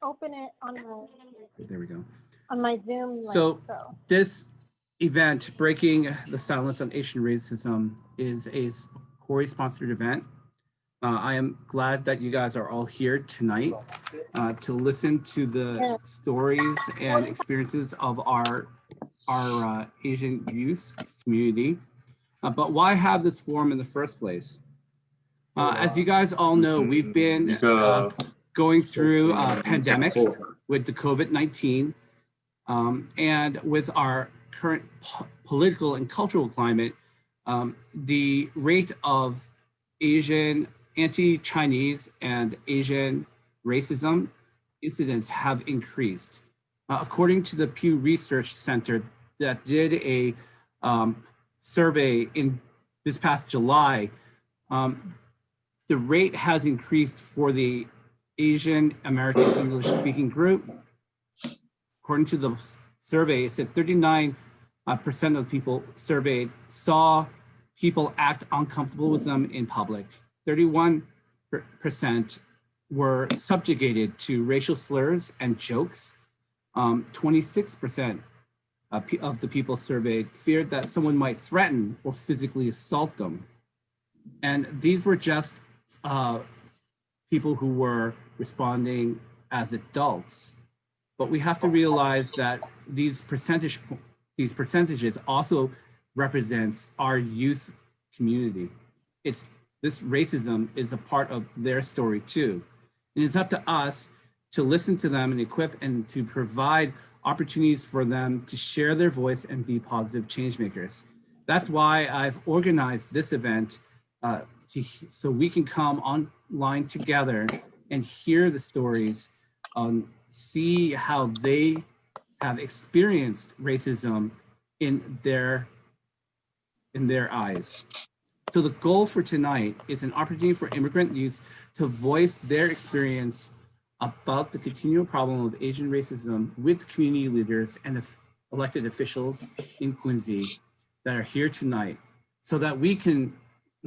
open it on There we go. my Zoom link. So this event, Breaking the Silence on Asian Racism, is a QARI sponsored event. I am glad that you guys are all here tonight to listen to the stories and experiences of our Asian youth community. But why have this forum in the first place? As you guys all know, we've been going through a pandemic with the COVID-19, and with our current political and cultural climate, the rate of Asian, anti-Chinese and Asian racism incidents have increased. According to the Pew Research Center that did a survey in this past July, the rate has increased for the Asian American English speaking group. According to the survey, it said 39% of people surveyed saw people act uncomfortable with them in public. 31% were subjugated to racial slurs and jokes. 26% of the people surveyed feared that someone might threaten or physically assault them. And these were just people who were responding as adults. But we have to realize that these percentages also represents our youth community. This racism is a part of their story too. And it's up to us to listen to them and equip and to provide opportunities for them to share their voice and be positive change makers. That's why I've organized this event so we can come online together and hear the stories, see how they have experienced racism in their eyes. So the goal for tonight is an opportunity for immigrant youth to voice their experience about the continual problem of Asian racism with community leaders and elected officials in Quincy that are here tonight, so that we can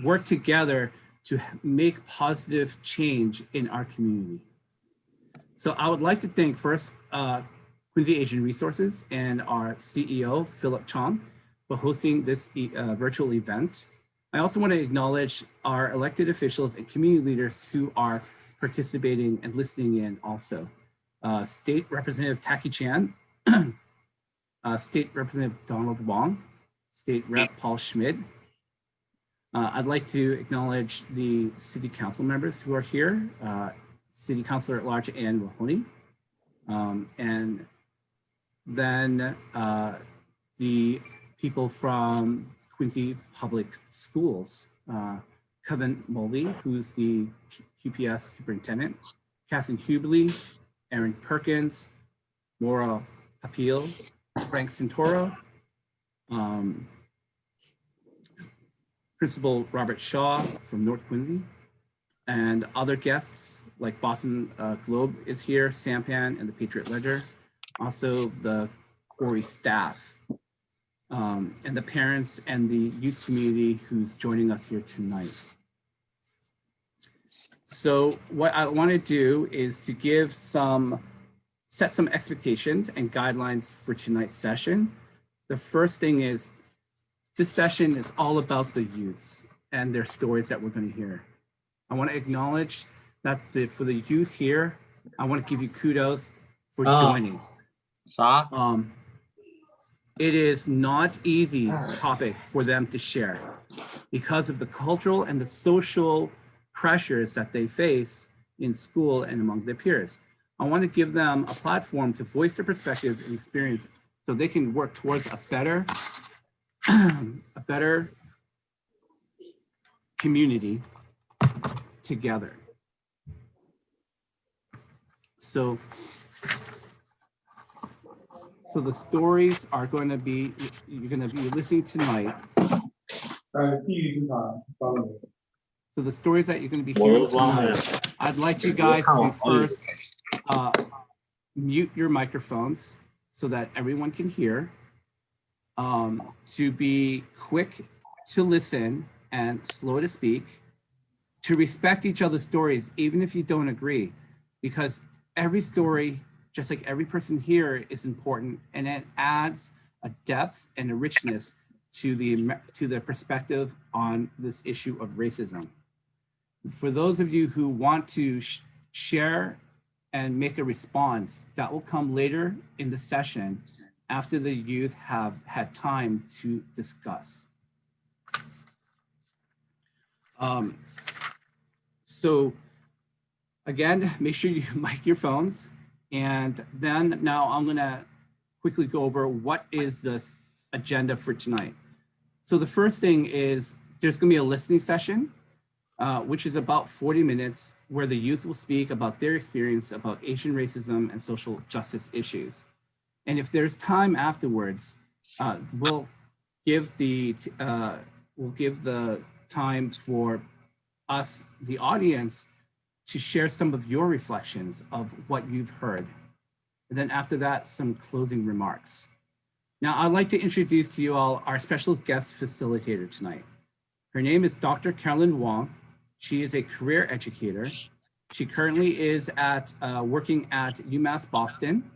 work together to make positive change in our community. So I would like to thank first Quincy Asian Resources and our CEO, Philip Chong, for hosting this virtual event. I also want to acknowledge our elected officials and community leaders who are participating and listening in also. State Representative Taki Chan, State Representative Donald Wong, State Rep Paul Schmidt. I'd like to acknowledge the City Council members who are here, City Councilor at Large Ann Mahoney, and then the people from Quincy Public Schools, Kevin Mulvey, who's the QPS superintendent, Catherine Hubley, Aaron Perkins, Maura Appeal, Frank Santoro, Principal Robert Shaw from North Quincy, and other guests like Boston Globe is here, Sampan and the Patriot Ledger, also the QARI staff, and the parents and the youth community who's joining us here tonight. So what I want to do is to set some expectations and guidelines for tonight's session. The first thing is, this session is all about the youth and their stories that we're going to hear. I want to acknowledge that for the youth here, I want to give you kudos for joining. It is not easy topic for them to share because of the cultural and the social pressures that they face in school and among their peers. I want to give them a platform to voice their perspective and experience so they can work towards a better community together. So the stories are going to be, you're going to be listening tonight. So the stories that you're going to be hearing tonight, I'd like you guys to first mute your microphones so that everyone can hear, to be quick to listen and slow to speak, to respect each other's stories, even if you don't agree, because every story, just like every person here, is important, and it adds a depth and a richness to the perspective on this issue of racism. For those of you who want to share and make a response, that will come later in the session after the youth have had time to discuss. So again, make sure you mic your phones. And then now I'm gonna quickly go over what is this agenda for tonight. So the first thing is there's gonna be a listening session, which is about 40 minutes, where the youth will speak about their experience about Asian racism and social justice issues. And if there's time afterwards, we'll give the time for us, the audience, to share some of your reflections of what you've heard. And then after that, some closing remarks. Now, I'd like to introduce to you all our special guest facilitator tonight. Her name is Dr. Carolyn Wong. She is a career educator. She currently is working at UMass Boston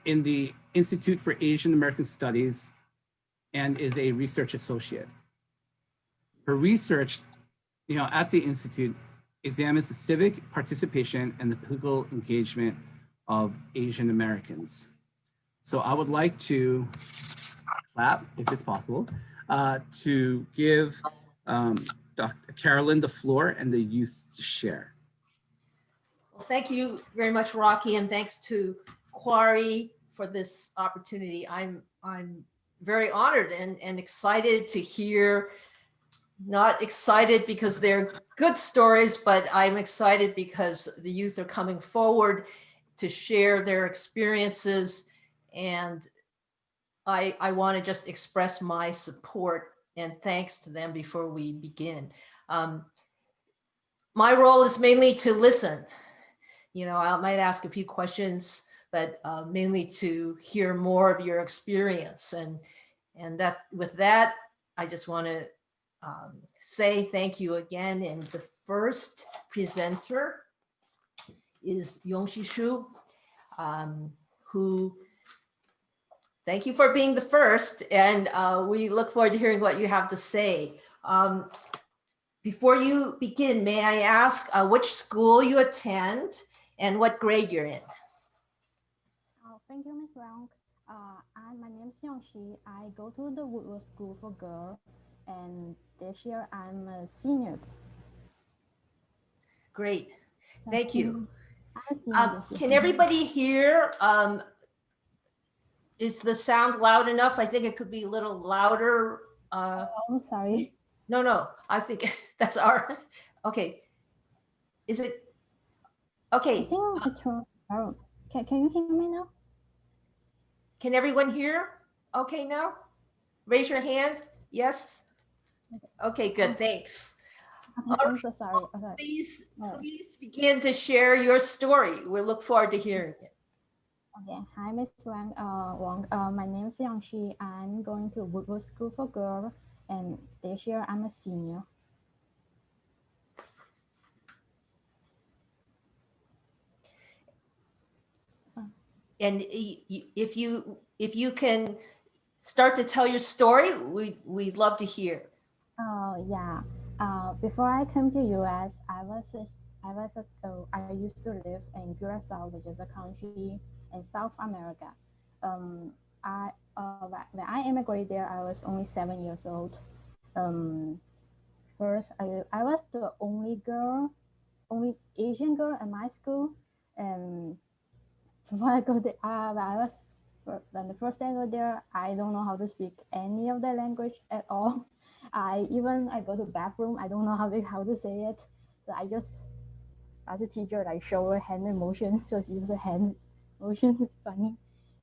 in the Institute for Asian American Studies, and is a research associate. Her research, at the Institute examines the civic participation and the political engagement of Asian Americans. So I would like to clap, if it's possible, to give Dr. Carolyn the floor and the youth to share. Well, thank you very much, Rocky, and thanks to QARI for this opportunity. I'm very honored and excited to hear, not excited because they're good stories, but I'm excited because the youth are coming forward to share their experiences, and I want to just express my support and thanks to them before we begin. My role is mainly to listen. I might ask a few questions, but mainly to hear more of your experience. And that with that, I just want to say thank you again. And the first presenter is Yongxi Shu, who, thank you for being the first. And we look forward to hearing what you have to say. Before you begin, may I ask which school you attend and what grade you're in? Thank you, Ms. Wang. My name is Yongxi. I go to the Woodward School for Girls, and this year I'm a senior. Great, thank you. I'm can everybody hear? Is the sound loud enough? I think it could be a little louder. I'm sorry. No, I think that's our, okay. Is it, okay. I think it's can you hear me now? Can everyone hear okay now? Raise your hand. Yes? Okay, good, thanks. I'm so sorry. Okay. Please begin to share your story. We look forward to hearing it. Okay, hi, Ms. Wang. My name is Yangxi. I'm going to Woodward School for Girls, and this year I'm a senior. And if you can start to tell your story, we'd love to hear. Yeah. Before I came to US, I used to live in Curacao, which is a country in South America. When I immigrated there, I was only 7 years old. First, I was the only Asian girl in my school, and before I go there, when the first day I go there, I don't know how to speak any of the language at all. I go to bathroom, I don't know how to say it. So I just, as a teacher, I show a hand motion, just use the hand motion. It's funny.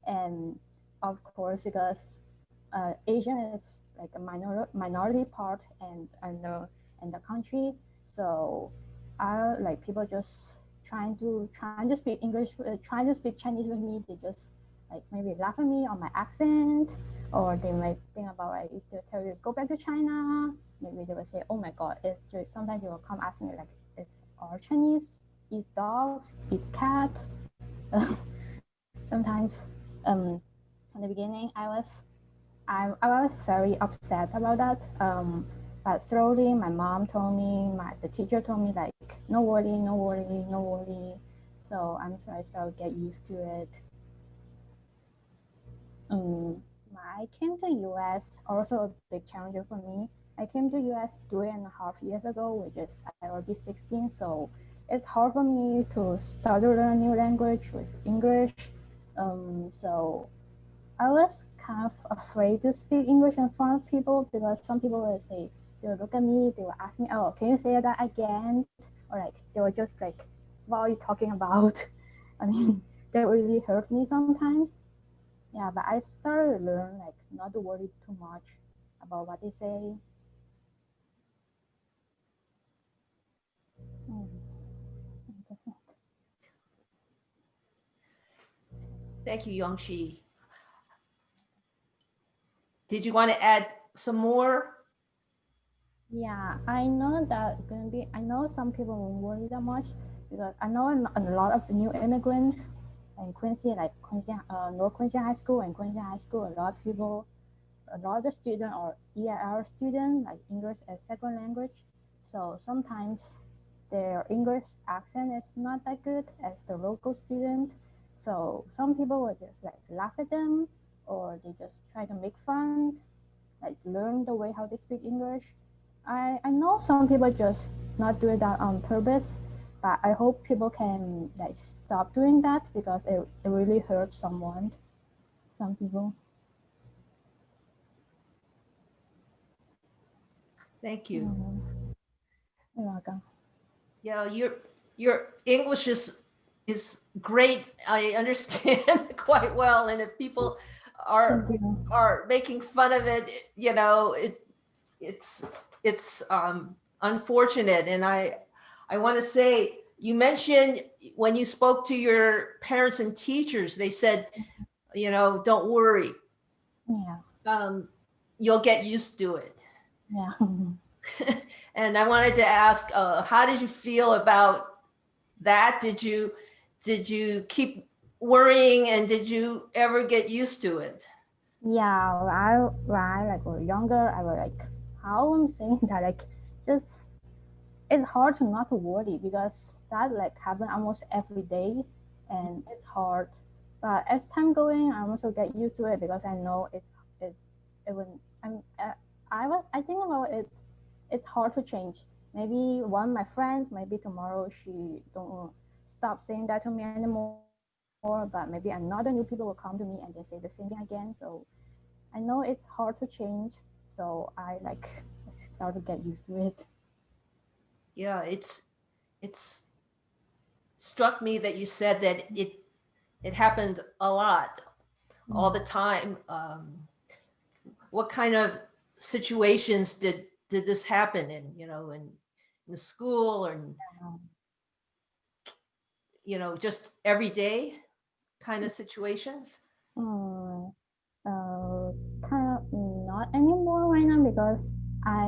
And of course, because Asian is like a minority part in the country, so people just trying to speak English, trying to speak Chinese with me. They just like maybe laugh at me on my accent, or they might think about if they tell you go back to China, maybe they will say, oh my God. Sometimes they will come ask me like, is our Chinese eat dogs, eat cats. Sometimes, um, in the beginning, I was very upset about that. But slowly, my mom told me, the teacher told me like, no worry, no worry, no worry. So I started get used to it. Um, I came to US also a big challenge for me. I came to US 3.5 years ago, which is I already 16, so it's hard for me to start to learn a new language with English. So I was kind of afraid to speak English in front of people because some people will say, they will look at me, they will ask me, oh, can you say that again? Or like, they will just like, what are you talking about? I mean, that really hurt me sometimes. Yeah, but I started to learn like not to worry too much about what they say. Thank you, Yongshi. Did you want to add some more? Yeah, I know that gonna be. I know some people won't worry that much because I know a lot of the new immigrants in Quincy, like Quincy, North Quincy High School and Quincy High School. A lot of people, a lot of the student or EIR student like English as second language. So sometimes their English accent is not that good as the local student. So some people will just like laugh at them or they just try to make fun, like learn the way how they speak English. I know some people just not do that on purpose, but I hope people can like stop doing that because it really hurts some people. Thank you. Mm, you're welcome. Yeah, your English is great. I understand quite well, and if people Thank are you. are making fun of it, it's unfortunate. And I want to say, you mentioned when you spoke to your parents and teachers, they said, don't worry, Yeah, um, you'll get used to it. yeah. And I wanted to ask, how did you feel about that? Did you keep worrying, and did you ever get used to it? Yeah, when I like were younger, I was like, how I'm saying that like just it's hard to not to worry because that like happen almost every day, and it's hard. But as time going, I also get used to it because I know it will. I think about it. It's hard to change. Maybe one of my friends, maybe tomorrow she don't stop saying that to me anymore. But maybe another new people will come to me and they say the same thing again. So I know it's hard to change. So I like start to get used to it. Yeah, it's struck me that you said that it happened a lot, all Yeah. the time. What kind of situations did this happen in? In the school, or just everyday kind of situations? Uh, kind of not anymore right now because I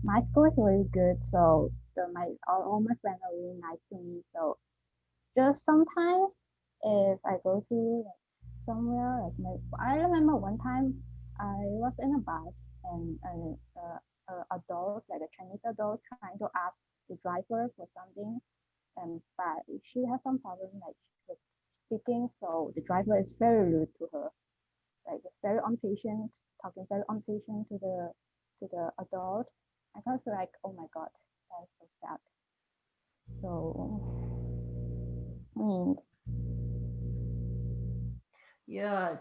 my school is really good. So all my friends are really nice to me. So just sometimes if I go to like somewhere like I remember one time I was in a bus and a adult like a Chinese adult trying to ask the driver for something but she has some problem like with speaking so the driver is very rude to her like very impatient talking very impatient to the adult. I kind of feel like oh my god that's so sad. So I mean Yeah,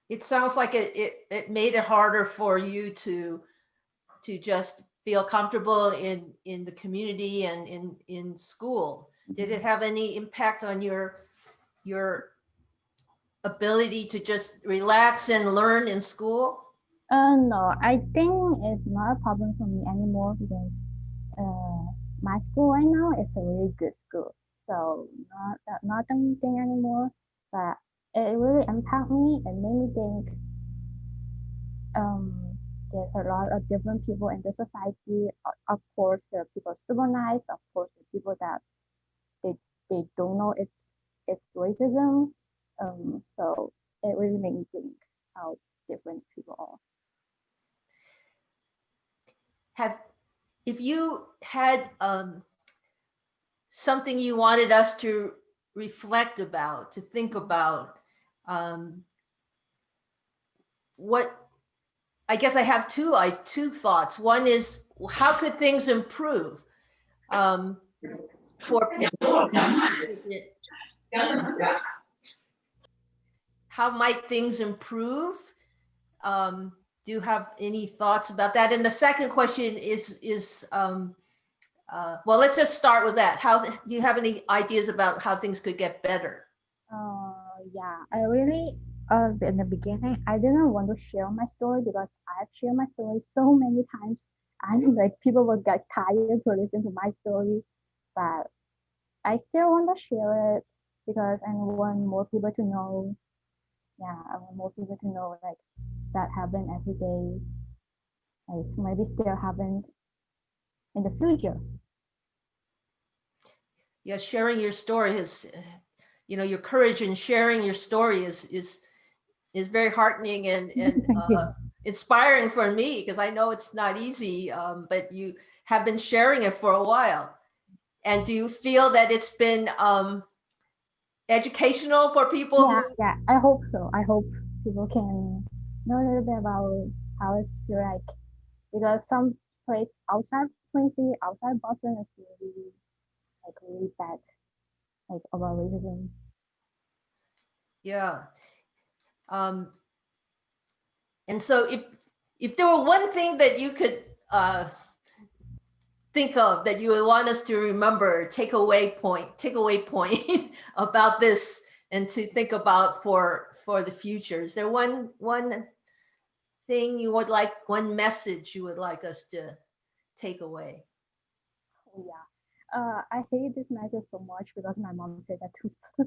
it sounds like it made it harder for you to just feel comfortable in the community and in school. Did it have any impact on your ability to just relax and learn in school? No, I think it's not a problem for me anymore because uh, my school right now is a really good school. So not the thing anymore, but it really impact me and made me think there's a lot of different people in the society. Of course, there are people super nice. Of course, there are people that they they don't know it's racism. So it really made me think how different people are. Have, if you had something you wanted us to reflect about, to think about, what, I guess I have two thoughts. One is, how could things improve for people? How might things improve? Do you have any thoughts about that? And the second question is well, let's just start with that. How do you have any ideas about how things could get better? Yeah, I really in the beginning I didn't want to share my story because I've shared my story so many times. And like people will get tired to listen to my story, but I still want to share it because I want more people to know. Yeah, I want more people to know like that happen every day. Like maybe still happen in the future. Yeah, sharing your story is, your courage in sharing your story is very heartening and Thank you. inspiring for me, because I know it's not easy, but you have been sharing it for a while. And do you feel that it's been educational for people Yeah, who, yeah. I hope so. I hope people can know a little bit about how it's feel like because some place outside Quincy, outside Boston is really like really bad, like about racism. yeah. And so if there were one thing that you could think of that you would want us to remember, takeaway point about this, and to think about for the future, is there one thing you would like, one message you would like us to take away? Oh yeah. I hate this message so much because my mom said that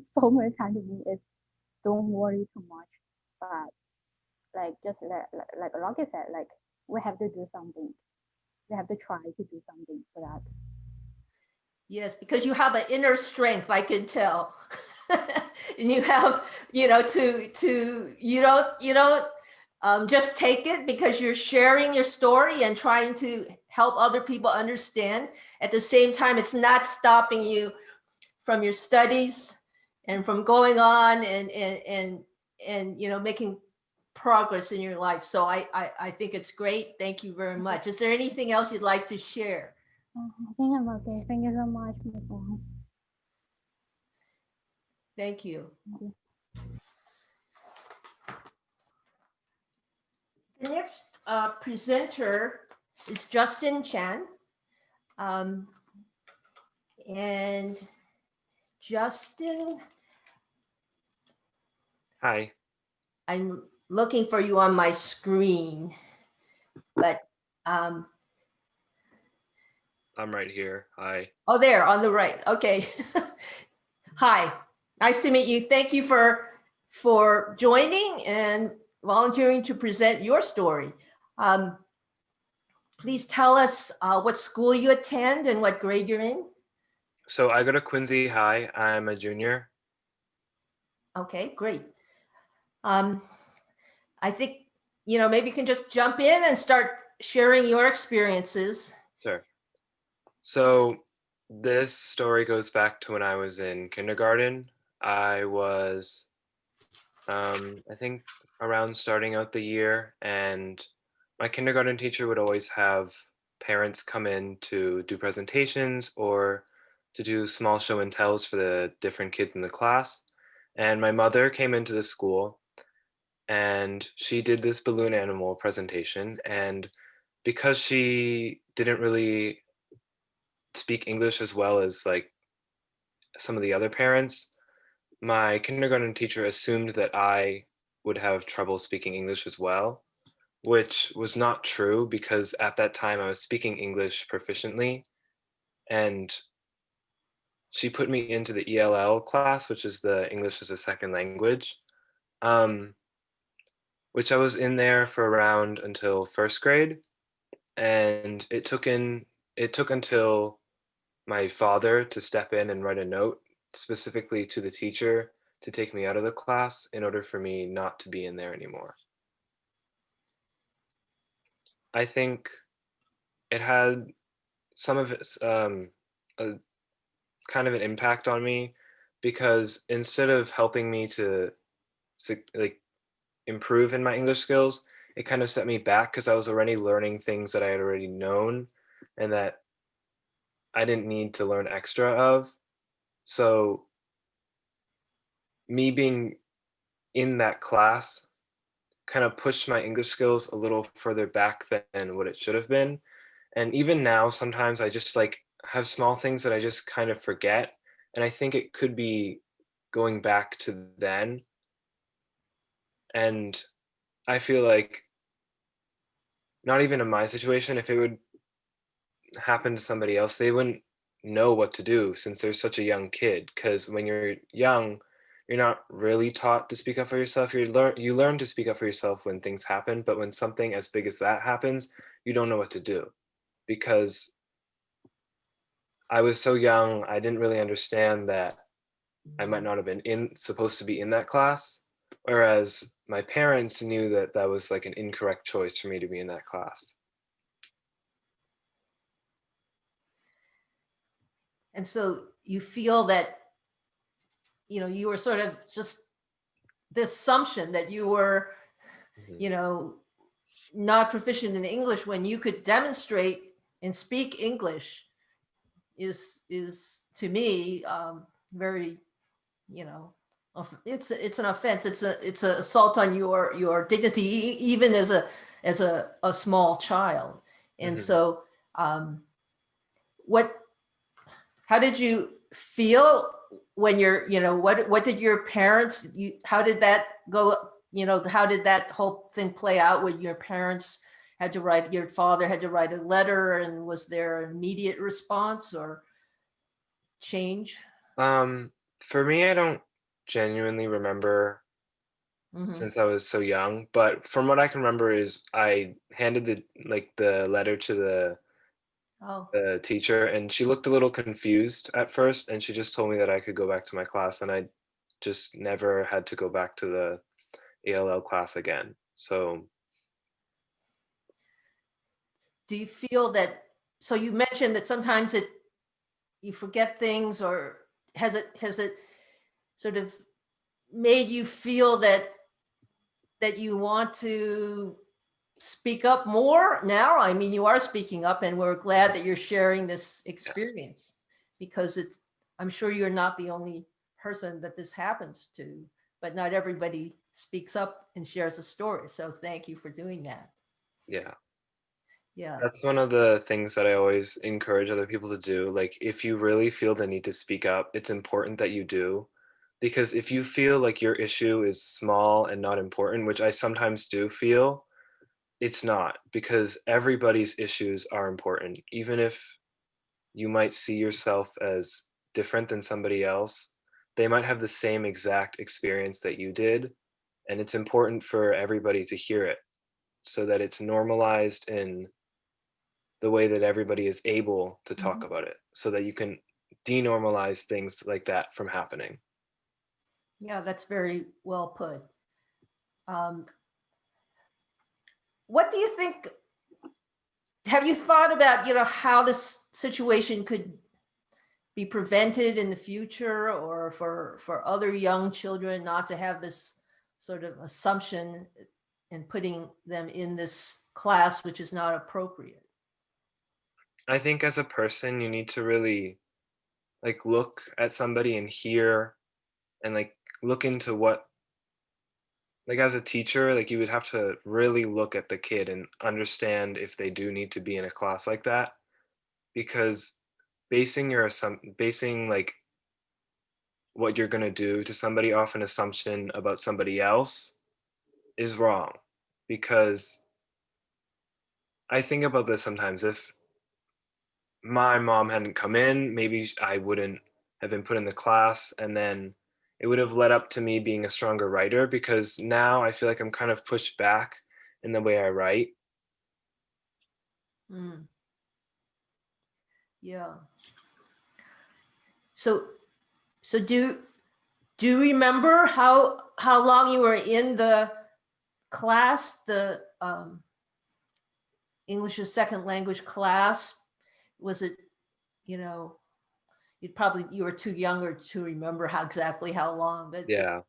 so many times to me is don't worry too much, but like just like Rocky said, like we have to do something. We have to try to do something for that. Yes, because you have an inner strength, I can tell. And you have, you don't just take it, because you're sharing your story and trying to help other people understand. At the same time, it's not stopping you from your studies and from going on and making progress in your life. So I think it's great. Thank you very much. Is there anything else you'd like to share? I think I'm okay. Thank you so much, Miss Wong. Thank you. Thank you. The next presenter is Justin Chan. Um, and Justin, Hi. I'm looking for you on my screen, but um, I'm right here. Hi. oh, there on the right. Okay. Hi, nice to meet you. Thank you for joining and volunteering to present your story. Please tell us what school you attend and what grade you're in. So I go to Quincy High. I'm a junior. Okay, great. I think, maybe you can just jump in and start sharing your experiences. Sure. So this story goes back to when I was in kindergarten. I was, I think, around starting out the year, and my kindergarten teacher would always have parents come in to do presentations or to do small show and tells for the different kids in the class. And my mother came into the school and she did this balloon animal presentation. And because she didn't really speak English as well as like some of the other parents, my kindergarten teacher assumed that I would have trouble speaking English as well, which was not true because at that time I was speaking English proficiently. And she put me into the ELL class, which is the English as a second language, um, which I was in there for around until first grade. And it took until my father to step in and write a note specifically to the teacher to take me out of the class in order for me not to be in there anymore. I think it had some of its a kind of an impact on me because instead of helping me to like improve in my English skills, it kind of set me back because I was already learning things that I had already known and that I didn't need to learn extra of. So me being in that class kind of pushed my English skills a little further back than what it should have been. And even now, sometimes I just like have small things that I just kind of forget. And I think it could be going back to then. And I feel like not even in my situation, if it would happen to somebody else, they wouldn't know what to do since they're such a young kid. Because when you're young, you're not really taught to speak up for yourself. You learn to speak up for yourself when things happen, but when something as big as that happens, you don't know what to do because I was so young, I didn't really understand that I might not have been supposed to be in that class, whereas my parents knew that that was like an incorrect choice for me to be in that class. And so you feel that, you were sort of just the assumption that you were, Mhm. not proficient in English when you could demonstrate and speak English is to me very, it's an offense. It's a assault on your dignity, even as a small child. And Mhm. so, um, what how did you feel when what did your parents, how did that go? How did that whole thing play out when your parents your father had to write a letter, and was there an immediate response or change? Um, for me, I don't genuinely remember Hmm. since I was so young, but from what I can remember is I handed the letter to Oh, the teacher and she looked a little confused at first and she just told me that I could go back to my class and I just never had to go back to the ALL class again. So, do you feel that, so you mentioned that sometimes you forget things, or has it sort of made you feel that you want to speak up more now? I mean, you are speaking up, and we're glad that you're sharing this yeah. experience, because I'm sure you're not the only person that this happens to, but not everybody speaks up and shares a story. So thank you for doing that. Yeah. Yeah. That's one of the things that I always encourage other people to do. Like, if you really feel the need to speak up, it's important that you do. Because if you feel like your issue is small and not important, which I sometimes do feel, it's not, because everybody's issues are important. Even if you might see yourself as different than somebody else, they might have the same exact experience that you did. And it's important for everybody to hear it so that it's normalized in the way that everybody is able to talk Mhm. about it so that you can denormalize things like that from happening. Yeah, that's very well put. Um, what do you think? Have you thought about, how this situation could be prevented in the future, or for other young children not to have this sort of assumption and putting them in this class, which is not appropriate? I think as a person, you need to really like look at somebody and hear and like look into what, like as a teacher, like you would have to really look at the kid and understand if they do need to be in a class like that because basing like what you're going to do to somebody off an assumption about somebody else is wrong because I think about this sometimes. If my mom hadn't come in, maybe I wouldn't have been put in the class, and then it would have led up to me being a stronger writer because now I feel like I'm kind of pushed back in the way I write. Mm, yeah. So So do you remember how long you were in the class, the English as second language class? Was it, you know, you were too younger to remember exactly how long, but Yeah.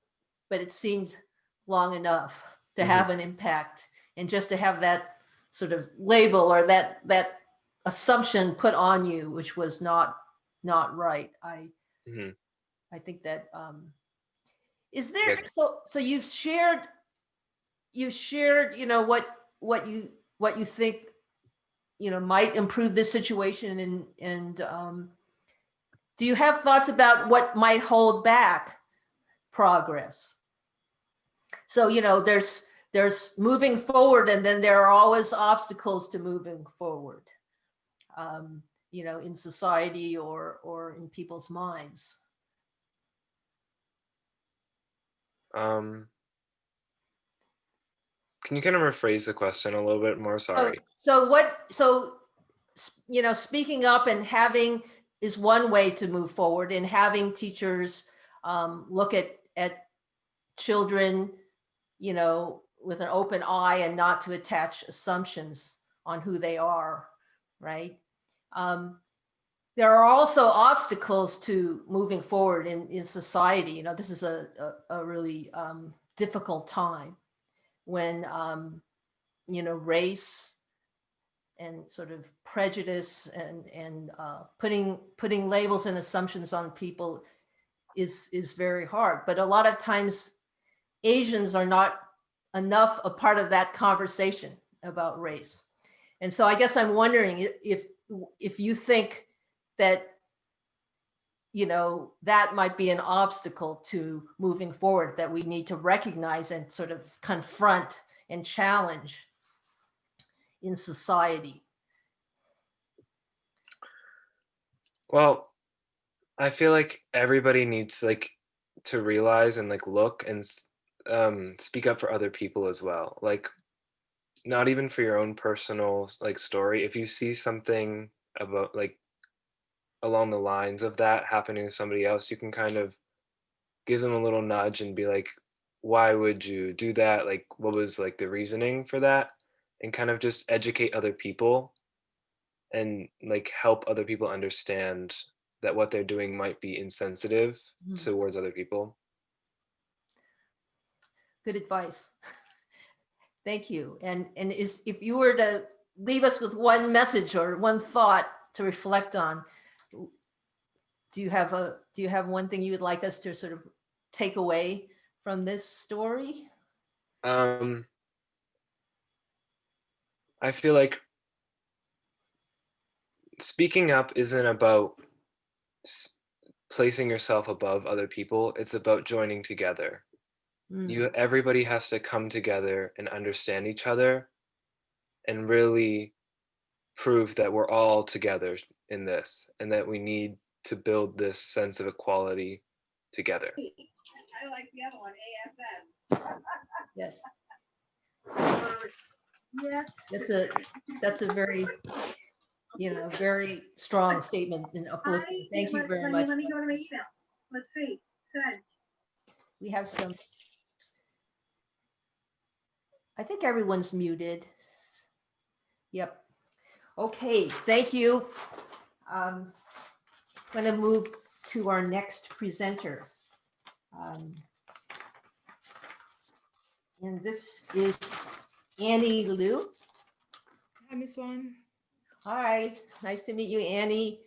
but it seemed long enough to Mhm. have an impact, and just to have that sort of label or that assumption put on you, which was not right. Mhm. I think that is Yeah. there, so you've shared, you know, what you think, you know, might improve this situation, and do you have thoughts about what might hold back progress? So, you know, there's moving forward, and then there are always obstacles to moving forward, you know, in society or in people's minds. Um, can you kind of rephrase the question a little bit more? Sorry. You know, speaking up and having is one way to move forward, and having teachers look at children, you know, with an open eye and not to attach assumptions on who they are, right? There are also obstacles to moving forward in society. You know, this is a really difficult time when, you know, race and sort of prejudice and putting labels and assumptions on people is very hard. But a lot of times Asians are not enough a part of that conversation about race. And so I guess I'm wondering if you think that, you know, that might be an obstacle to moving forward, that we need to recognize and sort of confront and challenge in society. Well, I feel like everybody needs like to realize and like look and speak up for other people as well. Like not even for your own personal like story. If you see something about like along the lines of that happening to somebody else, you can kind of give them a little nudge and be like, why would you do that? Like, what was like the reasoning for that? And kind of just educate other people and like help other people understand that what they're doing might be insensitive Mhm. towards other people. Good advice. Thank you. And if you were to leave us with one message or one thought to reflect on, do you have one thing you would like us to sort of take away from this story? Um, I feel like speaking up isn't about s- placing yourself above other people. It's about joining together. Mm, Everybody has to come together and understand each other and really prove that we're all together in this and that we need to build this sense of equality together. I like the other one, AFN. yes, Yes. that's a very, you know, very strong statement and uplifting. Thank you very much. Let me go to my emails. Let's see. Send. We have some. I think everyone's muted. Yep. Okay, thank you. I'm going to move to our next presenter. And this is Annie Liu. Hi, Miss Wan. Hi, nice to meet you, Annie.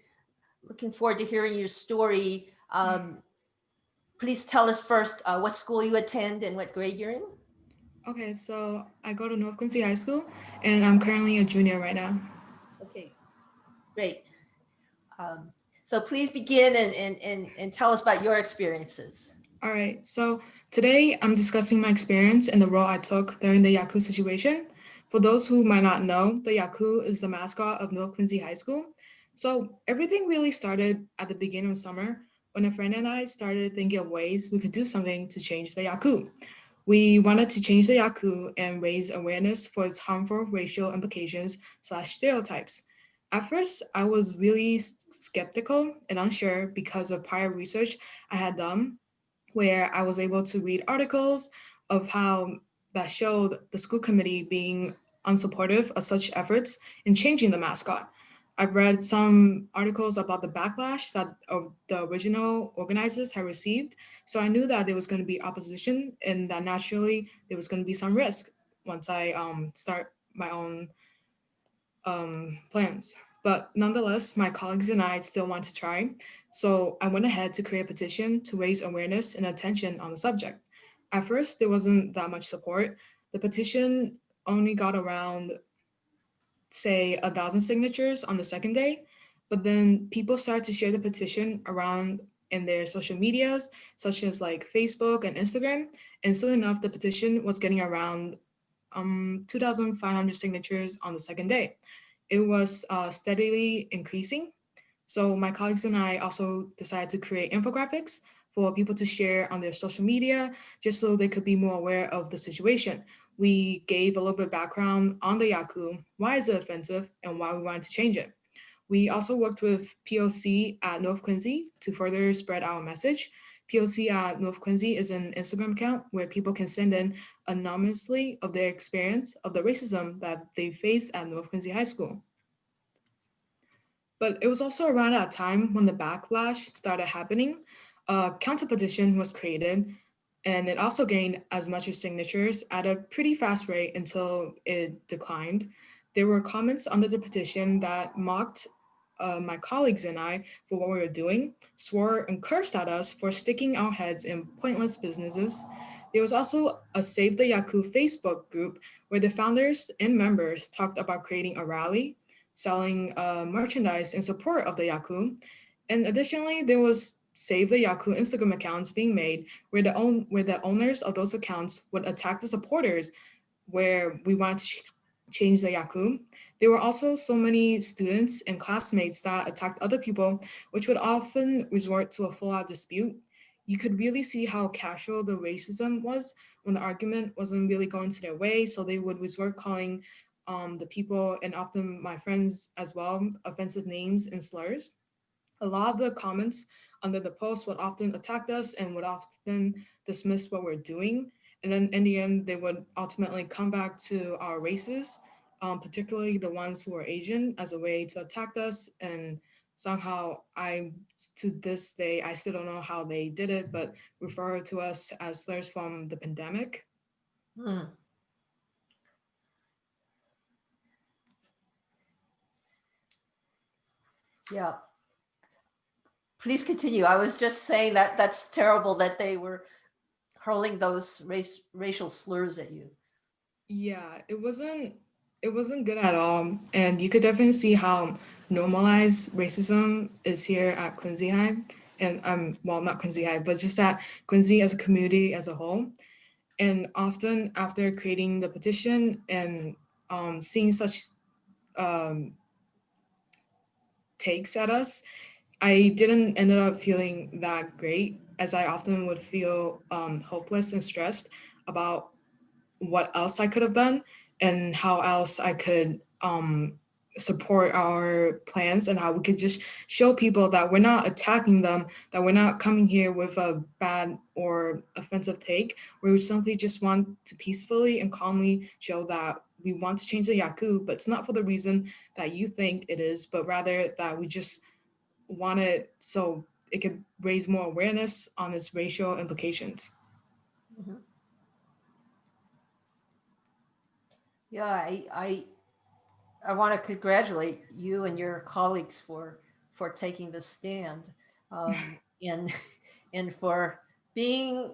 Looking forward to hearing your story. Please tell us first what school you attend and what grade you're in. Okay, so I go to North Quincy High School, and I'm currently a junior right now. Okay, great. So please begin and tell us about your experiences. All right, so today I'm discussing my experience and the role I took during the Yaku situation. For those who might not know, the Yaku is the mascot of North Quincy High School. So everything really started at the beginning of summer when a friend and I started thinking of ways we could do something to change the Yaku. We wanted to change the Yaku and raise awareness for its harmful racial implications / stereotypes. At first, I was really skeptical and unsure because of prior research I had done, where I was able to read articles of how that showed the school committee being unsupportive of such efforts in changing the mascot. I've read some articles about the backlash that the original organizers had received, so I knew that there was going to be opposition and that naturally there was going to be some risk once I start my own plans. But nonetheless, my colleagues and I still want to try. So I went ahead to create a petition to raise awareness and attention on the subject. At first, there wasn't that much support. The petition only got around, say, 1,000 signatures on the second day. But then people started to share the petition around in their social medias, such as like Facebook and Instagram. And soon enough, the petition was getting around 2,500 signatures on the second day. It was steadily increasing. So my colleagues and I also decided to create infographics for people to share on their social media, just so they could be more aware of the situation. We gave a little bit of background on the Yaku, why is it offensive, and why we wanted to change it. We also worked with POC at North Quincy to further spread our message. POC at North Quincy is an Instagram account where people can send in anonymously of their experience of the racism that they faced at North Quincy High School. But it was also around that time when the backlash started happening. A counter petition was created, and it also gained as much as signatures at a pretty fast rate until it declined. There were comments under the petition that mocked my colleagues and I for what we were doing, swore and cursed at us for sticking our heads in pointless businesses. There was also a Save the Yaku Facebook group where the founders and members talked about creating a rally, selling merchandise in support of the Yaku. And additionally, there was Save the Yaku Instagram accounts being made where the owners of those accounts would attack the supporters where we wanted to change the Yaku. There were also so many students and classmates that attacked other people, which would often resort to a full-out dispute. You could really see how casual the racism was when the argument wasn't really going to their way, so they would resort calling the people, and often my friends as well, offensive names and slurs. A lot of the comments under the post would often attack us and would often dismiss what we're doing. And then in the end, they would ultimately come back to our races, particularly the ones who are Asian, as a way to attack us. And somehow to this day, I still don't know how they did it, but refer to us as slurs from the pandemic. Hmm. Yeah. Please continue. I was just saying that that's terrible that they were hurling those racial slurs at you. Yeah, it wasn't good at all. And you could definitely see how normalized racism is here at Quincy High. And well, not Quincy High, but just at Quincy as a community as a whole. And often after creating the petition and seeing such um, takes at us, I didn't end up feeling that great, as I often would feel hopeless and stressed about what else I could have done and how else I could support our plans, and how we could just show people that we're not attacking them, that we're not coming here with a bad or offensive take. We simply just want to peacefully and calmly show that we want to change the Yaku, but it's not for the reason that you think it is, but rather that we just want it so it could raise more awareness on its racial implications. Mm-hmm. Yeah, I want to congratulate you and your colleagues for taking this stand, and and for being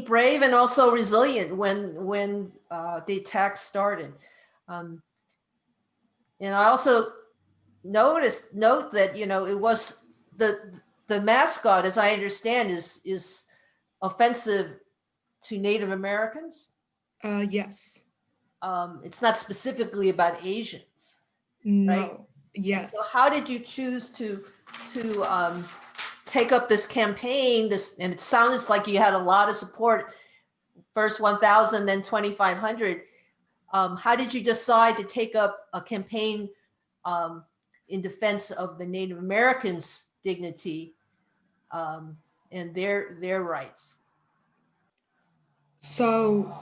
brave and also resilient when the attacks started. Um, and I also note that it was the mascot, as I understand, is offensive to Native Americans. Yes. It's not specifically about Asians, right? No. And Yes. so how did you choose to take up this campaign? And it sounds like you had a lot of support. First 1,000, then 2,500. How did you decide to take up a campaign in defense of the Native Americans' dignity and their rights. So,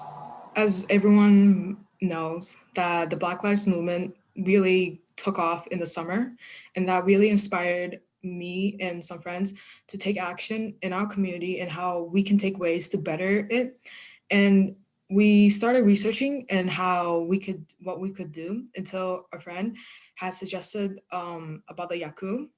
as everyone knows, that the Black Lives Movement really took off in the summer, and that really inspired me and some friends to take action in our community and how we can take ways to better it. And we started researching and what we could do until a friend had suggested about the Yaku.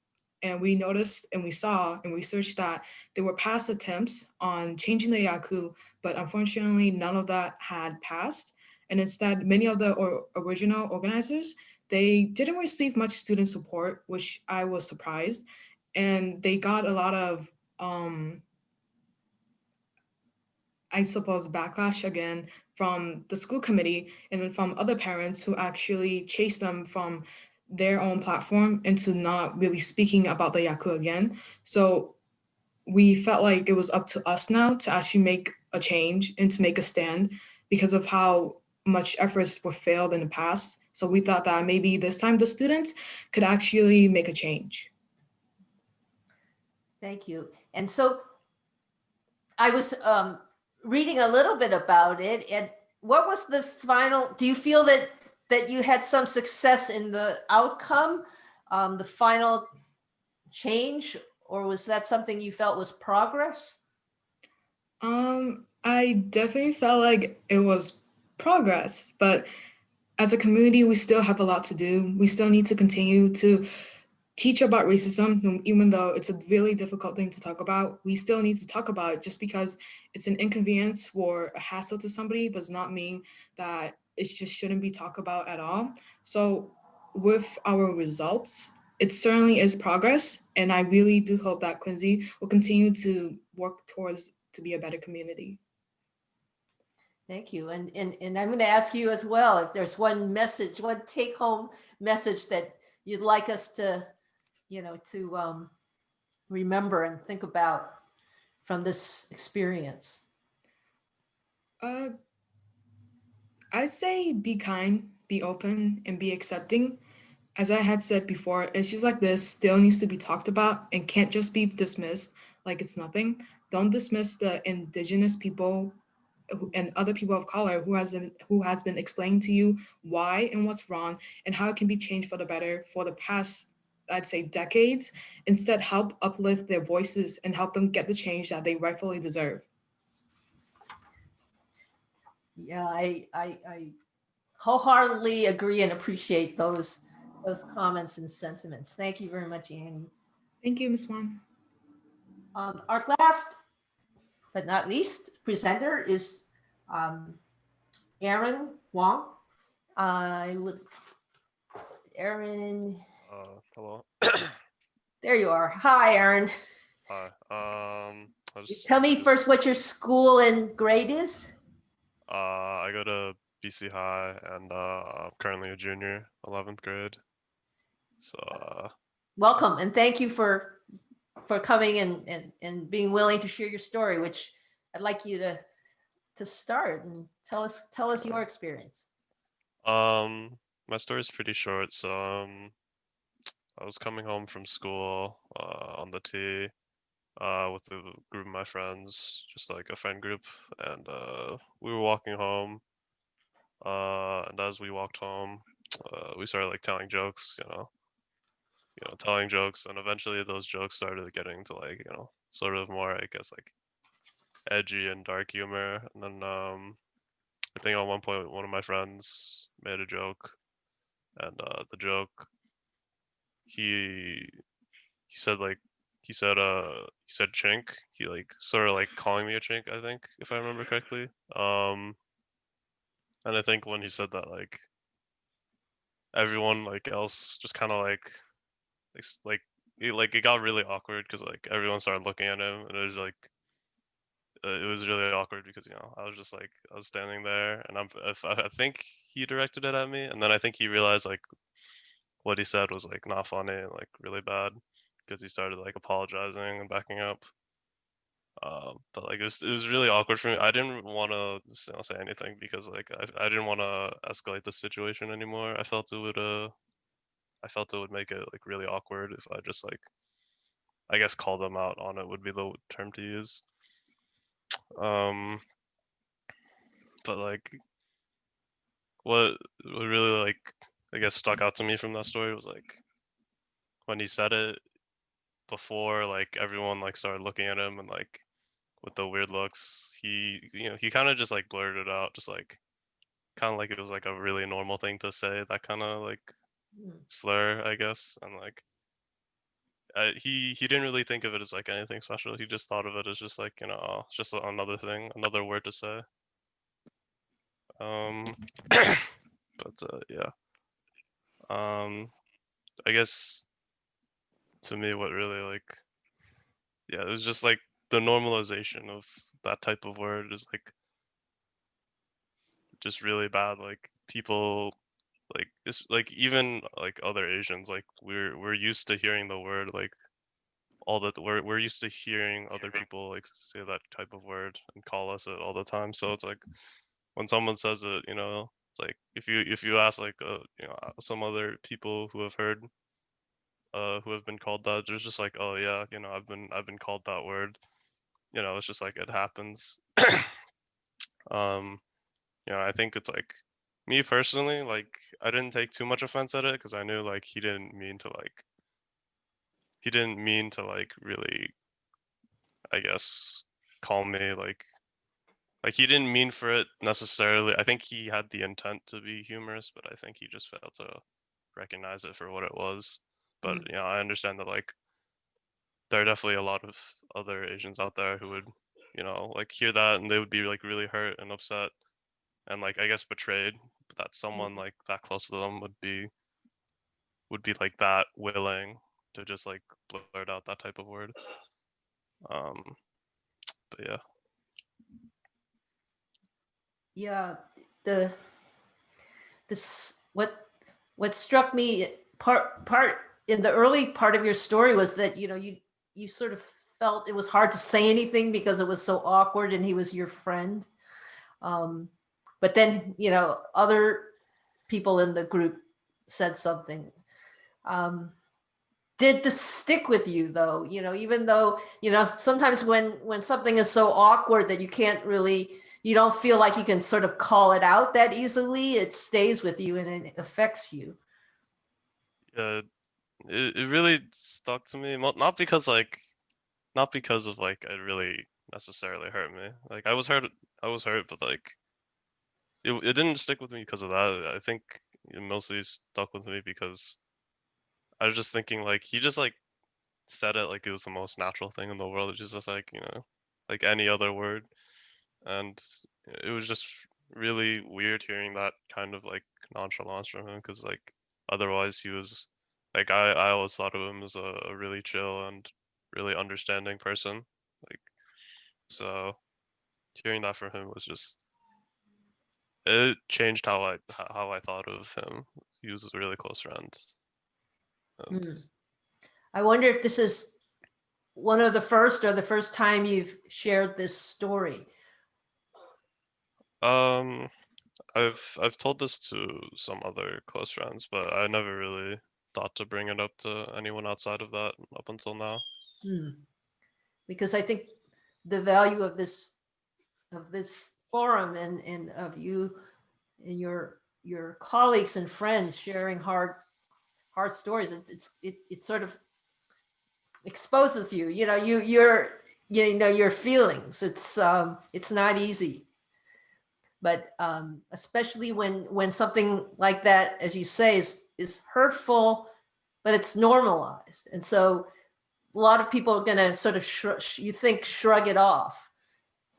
And we noticed and we saw and researched that there were past attempts on changing the Yaku, but unfortunately, none of that had passed. And instead, many of the original organizers, they didn't receive much student support, which I was surprised. And they got a lot of, I suppose, backlash again from the school committee and then from other parents who actually chased them from their own platform into not really speaking about the Yaku again. So we felt like it was up to us now to actually make a change and to make a stand because of how much efforts were failed in the past. So we thought that maybe this time the students could actually make a change. Thank you. And so I was reading a little bit about it, and what was the final? Do you feel that you had some success in the outcome, the final change, or was that something you felt was progress? I definitely felt like it was progress, but as a community, we still have a lot to do. We still need to continue to teach about racism, even though it's a really difficult thing to talk about. We still need to talk about it. Just because it's an inconvenience or a hassle to somebody does not mean that it just shouldn't be talked about at all. So with our results, it certainly is progress. And I really do hope that Quincy will continue to work towards to be a better community. Thank you. And I'm going to ask you as well, if there's one message, one take home message that you'd like us to, to remember and think about from this experience. I say be kind, be open, and be accepting. As I had said before, issues like this still needs to be talked about and can't just be dismissed like it's nothing. Don't dismiss the indigenous people and other people of color who has been explaining to you why and what's wrong and how it can be changed for the better for the past, I'd say, decades. Instead, help uplift their voices and help them get the change that they rightfully deserve. Yeah, I wholeheartedly agree and appreciate those comments and sentiments. Thank you very much, Annie. Thank you, Ms. Wong. Our last but not least presenter is Aaron Wong. I would, Aaron, Hello. there you are. Hi, Aaron. Hi. Tell me first what your school and grade is. I go to BC High and I'm currently a junior, 11th grade. So Welcome and thank you for coming and being willing to share your story, which I'd like you to start and tell us your experience. my story's pretty short. So I was coming home from school on the T with a group of my friends, just like a friend group, and we were walking home. And as we walked home, we started like telling jokes, telling jokes, and eventually those jokes started getting to like, sort of more, I guess, like edgy and dark humor. And then I think at one point one of my friends made a joke, and the joke he said like he said chink. He like sort of like calling me a chink, I think, if I remember correctly. And I think when he said that, like everyone like else just kind of like it got really awkward because like everyone started looking at him, and it was really awkward because I was just like I was standing there, and I think he directed it at me, and then I think he realized like what he said was like not funny and like really bad because he started like apologizing and backing up. But like it was really awkward for me. I didn't want to say anything because like I didn't want to escalate the situation anymore. I felt it would I felt it would make it like really awkward if I just like, I guess call them out on it would be the term to use. Um, but like what really like I guess stuck out to me from that story was like when he said it before like everyone like started looking at him and like with the weird looks, he kind of just like blurted it out, just like kind of like it was like a really normal thing to say, that kind of like Mm. slur, I guess, and like he didn't really think of it as like anything special. He just thought of it as just like it's just another thing, another word to say. Um, but yeah. I guess to me, what really like yeah, it was just like the normalization of that type of word is like just really bad. Like people like it's like even like other Asians, like we're used to hearing the word like all that we're used to hearing other people like say that type of word and call us it all the time. So it's like when someone says it, it's like if you ask like some other people who have heard who have been called that, there's just like, oh yeah, I've been called that word. It's just like it happens. um I think it's like me personally, like I didn't take too much offense at it because I knew like he didn't mean to like really, I guess, call me like he didn't mean for it necessarily. I think he had the intent to be humorous, but I think he just failed to recognize it for what it was. But Mm. I understand that like there are definitely a lot of other Asians out there who would, like hear that and they would be like really hurt and upset and like I guess betrayed that someone Mm. like that close to them would be like that willing to just like blurt out that type of word. Um, but yeah. Yeah, the this what struck me part in the early part of your story was that you sort of felt it was hard to say anything because it was so awkward and he was your friend. Um, but then other people in the group said something. Um, did this stick with you though? Even though sometimes when something is so awkward that you don't feel like you can sort of call it out that easily, it stays with you and it affects you. Yeah, it really stuck to me. Not because of like it really necessarily hurt me. Like I was hurt, but like it didn't stick with me because of that. I think it mostly stuck with me because I was just thinking like he just like said it like it was the most natural thing in the world. It's just like like any other word, and it was just really weird hearing that kind of like nonchalance from him because like otherwise he was like I always thought of him as a really chill and really understanding person. Like so hearing that from him was just it changed how I thought of him. He was a really close friend. And Hmm. I wonder if this is one of the first or the first time you've shared this story. um I've told this to some other close friends, but I never really thought to bring it up to anyone outside of that up until now. Hmm. Because I think the value of this forum and of you and your colleagues and friends sharing hard stories, it sort of exposes you, your feelings. It's not easy, but especially when something like that, as you say, is hurtful, but it's normalized, and so a lot of people are going to sort of shrug it off,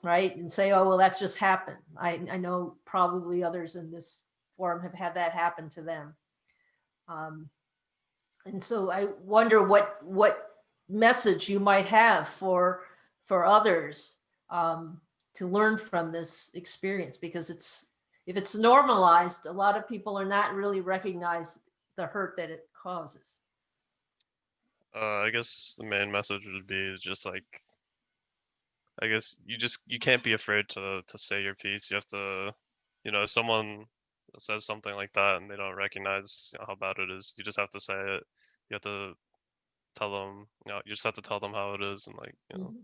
right, and say, oh well, that's just happened. I know probably others in this forum have had that happen to them. um, and so I wonder what message you might have for others, to learn from this experience, because if it's normalized, a lot of people are not really recognize the hurt that it causes. I guess the main message would be just like I guess you can't be afraid to say your piece. You have to, if says something like that and they don't recognize how bad it is, you just have to say it. You have to tell them, you just have to tell them how it is, and like, Mhm.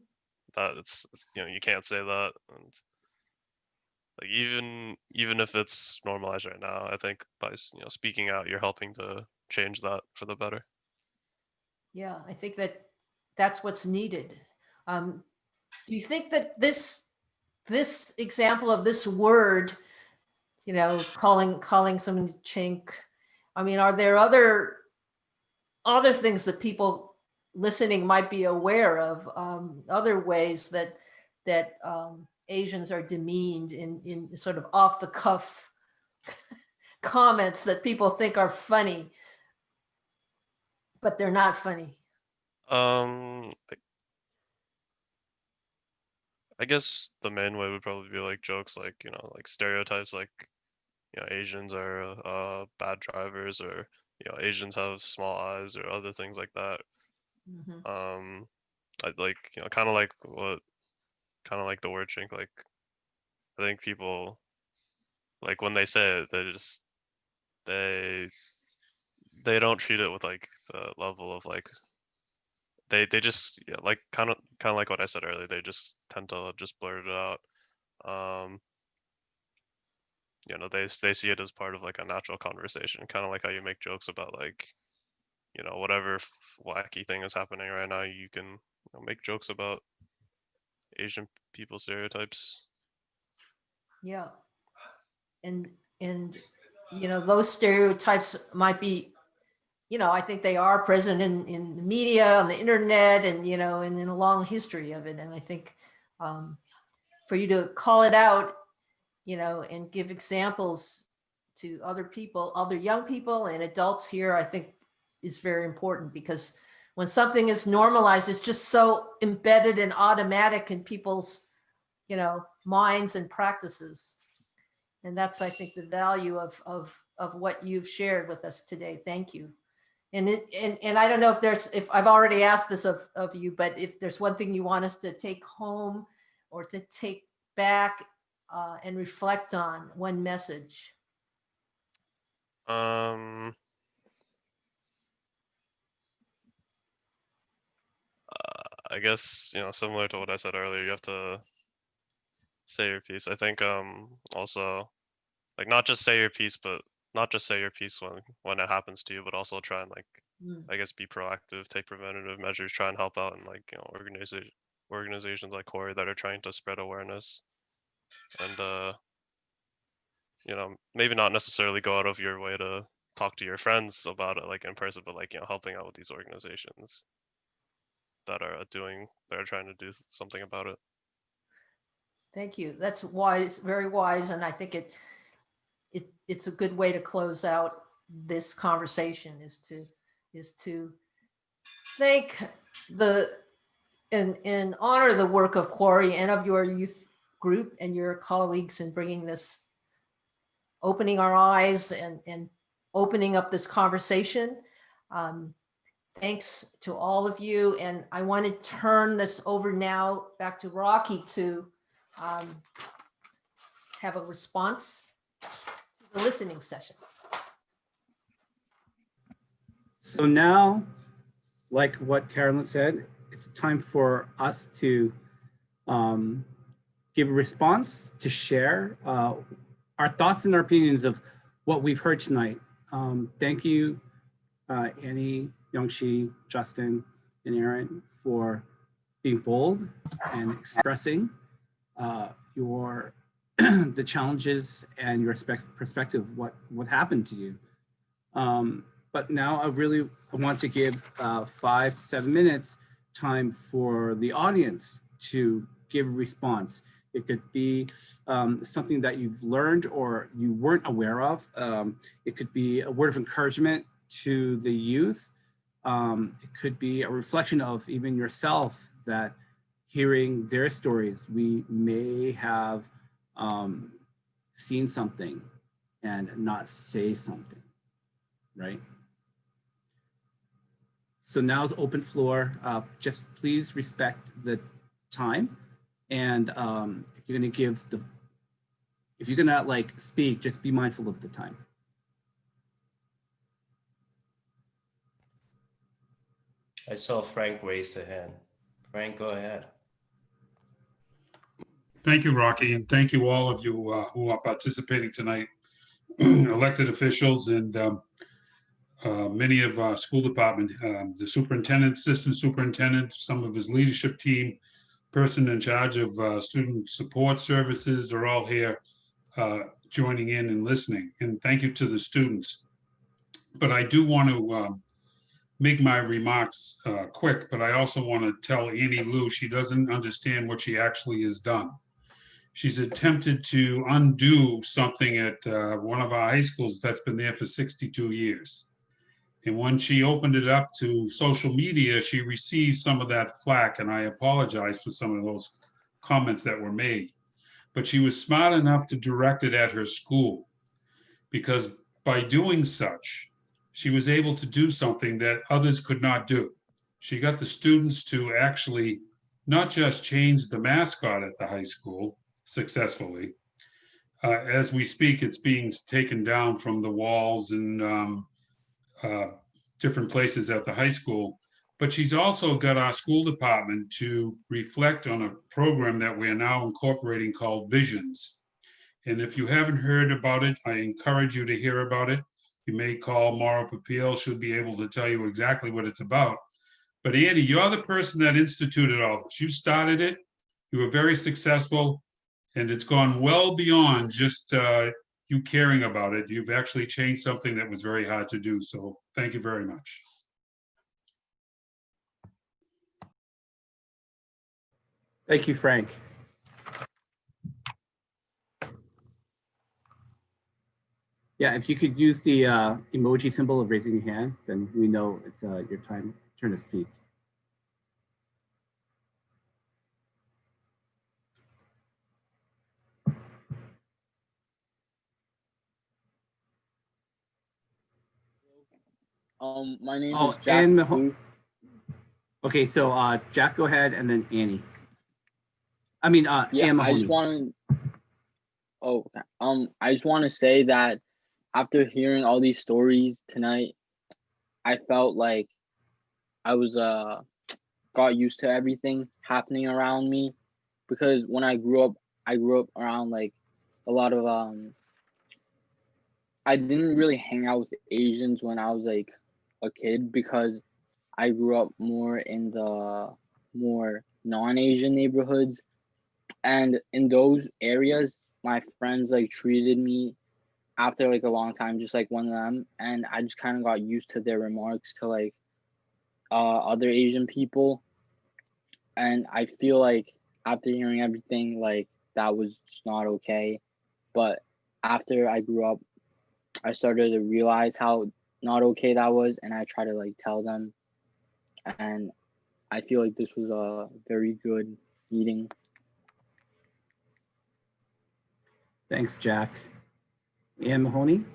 that it's you can't say that, and like even if it's normalized right now, I think by speaking out, you're helping to change that for the better. Yeah, I think that that's what's needed. Um, do you think that this example of this word, calling someone chink, I mean, are there other things that people listening might be aware of, other ways that Asians are demeaned in sort of off the cuff comments that people think are funny, but they're not funny? I guess the main way would probably be like jokes, like like stereotypes, like Asians are bad drivers, or Asians have small eyes, or other things like that. Mhm. I like kind of like the word chink. Like, I think people, like, when they say it, they they don't treat it with like the level of like, they just, yeah, like kind of like what I said earlier. They just tend to just blurt it out. Um, they see it as part of like a natural conversation, kind of like how you make jokes about like whatever wacky thing is happening right now. You can make jokes about Asian people stereotypes. Yeah. And those stereotypes might be, I think they are present in the media, on the internet, and and in a long history of it. And I think for you to call it out, and give examples to other people, other young people and adults here, I think is very important, because when something is normalized, it's just so embedded and automatic in people's, minds and practices. And that's, I think, the value of what you've shared with us today. Thank you. And I don't know if I've already asked this of you, but if there's one thing you want us to take home or to take back and reflect on, one message. Um, I guess similar to what I said earlier, you have to say your piece. I think also, like, not just say your piece, but not just say your piece when it happens to you, but also try and like, Mm. I guess, be proactive, take preventative measures, try and help out in like organizations like QARI that are trying to spread awareness, and maybe not necessarily go out of your way to talk to your friends about it like in person, but like helping out with these organizations that are trying to do something about it. Thank you. That's wise, very wise, and I think it's a good way to close out this conversation, is to thank the and honor the work of QARI and of your youth group and your colleagues in bringing this, opening our eyes and opening up this conversation. Um, Thanks to all of you. And I want to turn this over now back to Rocky to um, have a response to the listening session. So now, like what Carolyn said, it's time for us to give a response, to share our thoughts and our opinions of what we've heard tonight. Thank you, Annie, Youngshi, Justin, and Aaron, for being bold and expressing your the challenges and your perspective of what happened to you. But now I want to give 5 to 7 minutes time for the audience to give a response. It could be something that you've learned or you weren't aware of. It could be a word of encouragement to the youth. It could be a reflection of even yourself, that hearing their stories, we may have seen something and not say something, right? So now it's open floor. Just please respect the time. And if you're going to give if you're gonna like speak, just be mindful of the time. I saw Frank raise a hand. Frank, go ahead. Thank you, Rocky, and thank you all of you who are participating tonight, elected officials and many of our school department, the superintendent, assistant superintendent, some of his leadership team, person in charge of student support services are all here joining in and listening. And thank you to the students. But I do want to make my remarks quick, but I also want to tell Annie Lou she doesn't understand what she actually has done. She's attempted to undo something at one of our high schools that's been there for 62 years. And when she opened it up to social media, she received some of that flack, and I apologize for some of those comments that were made. But she was smart enough to direct it at her school, because by doing such, she was able to do something that others could not do. She got the students to actually not just change the mascot at the high school successfully. As we speak, it's being taken down from the walls and different places at the high school. But she's also got our school department to reflect on a program that we are now incorporating called Visions. And if you haven't heard about it, I encourage you to hear about it. You may call Maura Papil, she'll be able to tell you exactly what it's about. But Andy, you're the person that instituted all this. You started it, you were very successful, and it's gone well beyond just you caring about it. You've actually changed something that was very hard to do. So thank you very much. Thank you, Frank. Yeah, if you could use the emoji symbol of raising your hand, then we know it's your turn to speak. My name Oh, is Jack. and okay, so Jack, go ahead, and then Annie. I mean, Yeah, Anne I just Mahoney. want to. I just want to say that after hearing all these stories tonight, I felt like I was got used to everything happening around me, because when I grew up around like a lot of I didn't really hang out with Asians when I was like a kid, because I grew up more in the more non-Asian neighborhoods, and in those areas my friends like treated me after like a long time just like one of them, and I just kind of got used to their remarks to like other Asian people. And I feel like after hearing everything, like that was just not okay. But after I grew up, I started to realize how not okay that was, and I try to like tell them. And I feel like this was a very good meeting. Thanks, Jack. Anne Mahoney.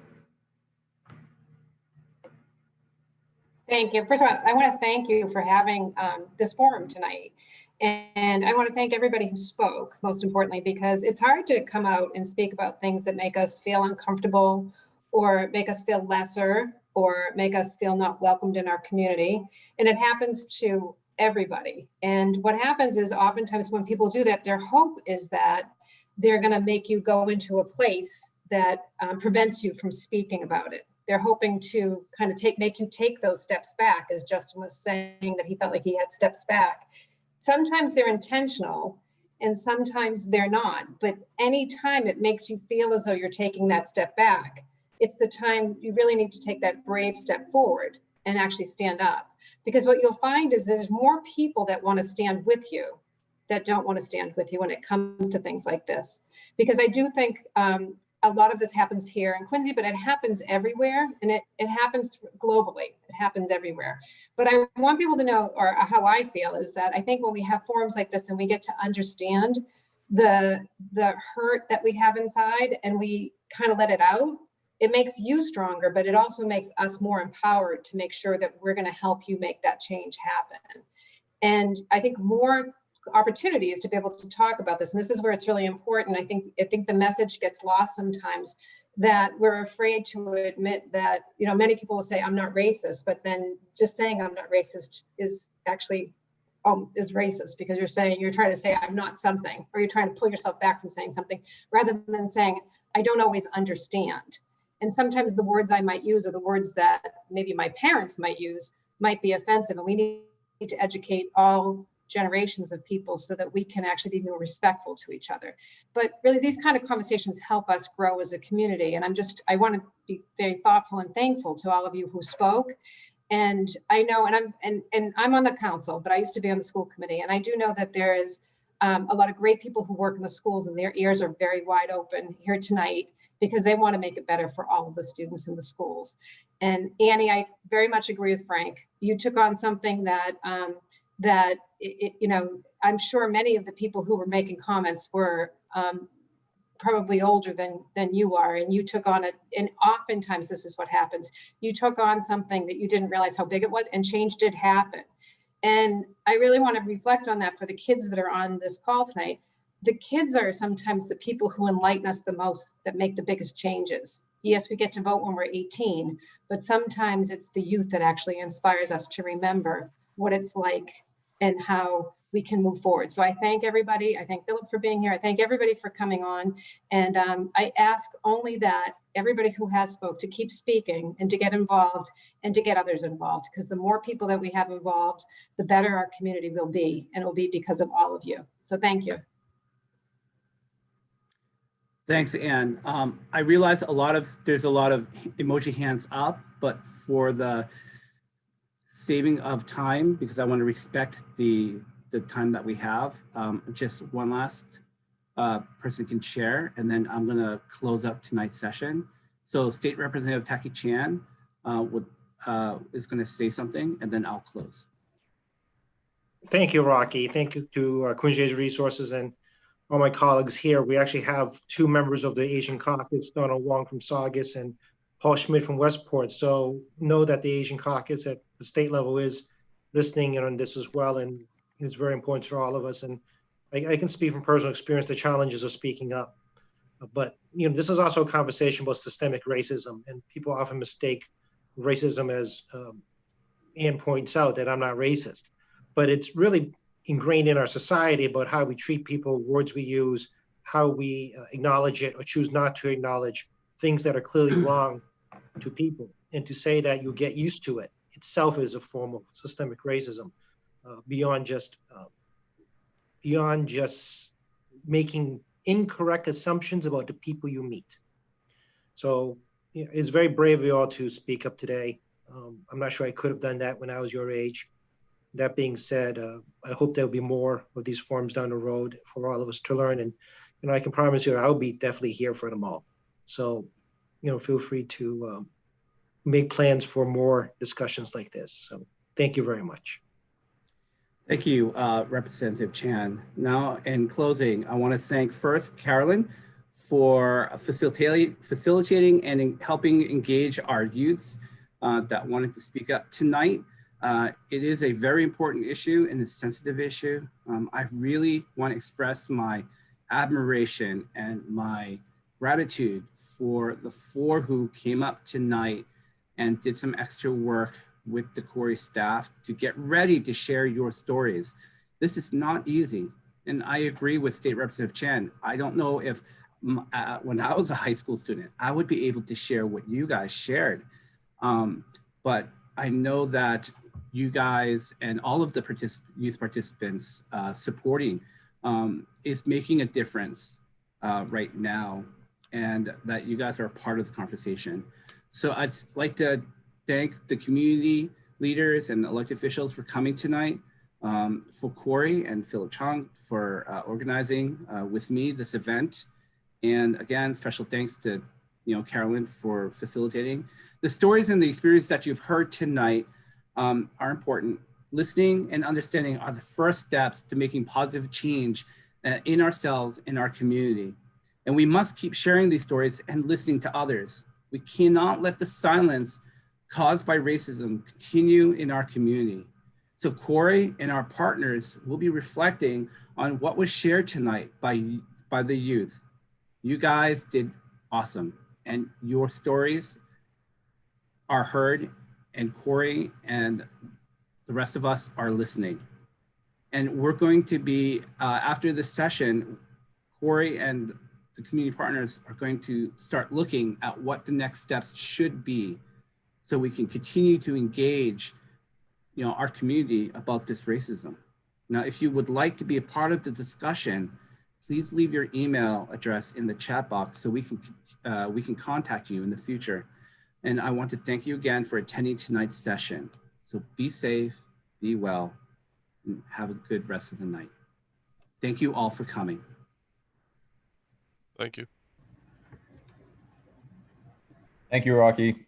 Thank you. First of all, I want to thank you for having this forum tonight. And I want to thank everybody who spoke, most importantly, because it's hard to come out and speak about things that make us feel uncomfortable or make us feel lesser or make us feel not welcomed in our community. And it happens to everybody. And what happens is oftentimes when people do that, their hope is that they're going to make you go into a place that prevents you from speaking about it. They're hoping to kind of make you take those steps back, as Justin was saying that he felt like he had steps back. Sometimes they're intentional and sometimes they're not, but anytime it makes you feel as though you're taking that step back, it's the time you really need to take that brave step forward and actually stand up. Because what you'll find is there's more people that want to stand with you that don't want to stand with you when it comes to things like this. Because I do think a lot of this happens here in Quincy, but it happens everywhere, and it happens globally. It happens everywhere. But I want people to know, or how I feel, is that I think when we have forums like this and we get to understand the hurt that we have inside and we kind of let it out, it makes you stronger, but it also makes us more empowered to make sure that we're going to help you make that change happen. And I think more opportunities to be able to talk about this. And this is where it's really important. I think the message gets lost sometimes, that we're afraid to admit that, you know, many people will say, I'm not racist, but then just saying I'm not racist is actually is racist, because you're trying to say I'm not something, or you're trying to pull yourself back from saying something, rather than saying I don't always understand. And sometimes the words I might use, or the words that maybe my parents might use, might be offensive. And we need to educate all generations of people so that we can actually be more respectful to each other. But really, these kind of conversations help us grow as a community. And I want to be very thoughtful and thankful to all of you who spoke. And I know, and I'm on the council, but I used to be on the school committee. And I do know that there is a lot of great people who work in the schools, and their ears are very wide open here tonight, because they want to make it better for all of the students in the schools. And Annie, I very much agree with Frank. You took on something that, you know, I'm sure many of the people who were making comments were probably older than you are, and you took on it. And oftentimes this is what happens. You took on something that you didn't realize how big it was, and change did happen. And I really want to reflect on that for the kids that are on this call tonight. The kids are sometimes the people who enlighten us the most, that make the biggest changes. Yes, we get to vote when we're 18, but sometimes it's the youth that actually inspires us to remember what it's like and how we can move forward. So I thank everybody. I thank Philip for being here. I thank everybody for coming on. And I ask only that everybody who has spoke to keep speaking and to get involved and to get others involved, because the more people that we have involved, the better our community will be. And it will be because of all of you. So thank you. Thanks, Anne. I realize there's a lot of emoji hands up, but for the saving of time, because I want to respect the time that we have, just one last person can share, and then I'm going to close up tonight's session. So State Representative Taki Chan is going to say something, and then I'll close. Thank you, Rocky. Thank you to Queen City Resources and all my colleagues here. We actually have two members of the Asian Caucus, Donald Wong from Saugus and Paul Schmidt from Westport. So know that the Asian Caucus at the state level is listening in on this as well, and it's very important for all of us. And I can speak from personal experience the challenges of speaking up. But you know, this is also a conversation about systemic racism, and people often mistake racism as Ann points out, that I'm not racist. But it's really ingrained in our society about how we treat people, words we use, how we acknowledge it or choose not to acknowledge things that are clearly wrong to people. And to say that you get used to it itself is a form of systemic racism, beyond just making incorrect assumptions about the people you meet. So you know, it's very brave of you all to speak up today. I'm not sure I could have done that when I was your age. That being said, I hope there'll be more of these forums down the road for all of us to learn. And you know, I can promise you I'll be definitely here for them all. So you know, feel free to make plans for more discussions like this. So thank you very much. Thank you, Representative Chan. Now, in closing, I want to thank first Carolyn for facilitating and helping engage our youths that wanted to speak up tonight. It is a very important issue and a sensitive issue. I really want to express my admiration and my gratitude for the four who came up tonight and did some extra work with the QARI staff to get ready to share your stories. This is not easy. And I agree with State Representative Chan. I don't know if when I was a high school student, I would be able to share what you guys shared. But I know that you guys and all of the youth participants supporting is making a difference right now, and that you guys are a part of the conversation. So I'd like to thank the community leaders and elected officials for coming tonight, for QARI and Philip Chong for organizing with me this event. And again, special thanks to Carolyn for facilitating. The stories and the experience that you've heard tonight are important. Listening and understanding are the first steps to making positive change in ourselves, in our community. And we must keep sharing these stories and listening to others. We cannot let the silence caused by racism continue in our community. So QARI and our partners will be reflecting on what was shared tonight by the youth. You guys did awesome, and your stories are heard, and QARI and the rest of us are listening. And we're going to be, after this session, QARI and the community partners are going to start looking at what the next steps should be so we can continue to engage our community about this racism. Now, if you would like to be a part of the discussion, please leave your email address in the chat box so we can contact you in the future. And I want to thank you again for attending tonight's session. So be safe, be well, and have a good rest of the night. Thank you all for coming. Thank you. Thank you, Rocky.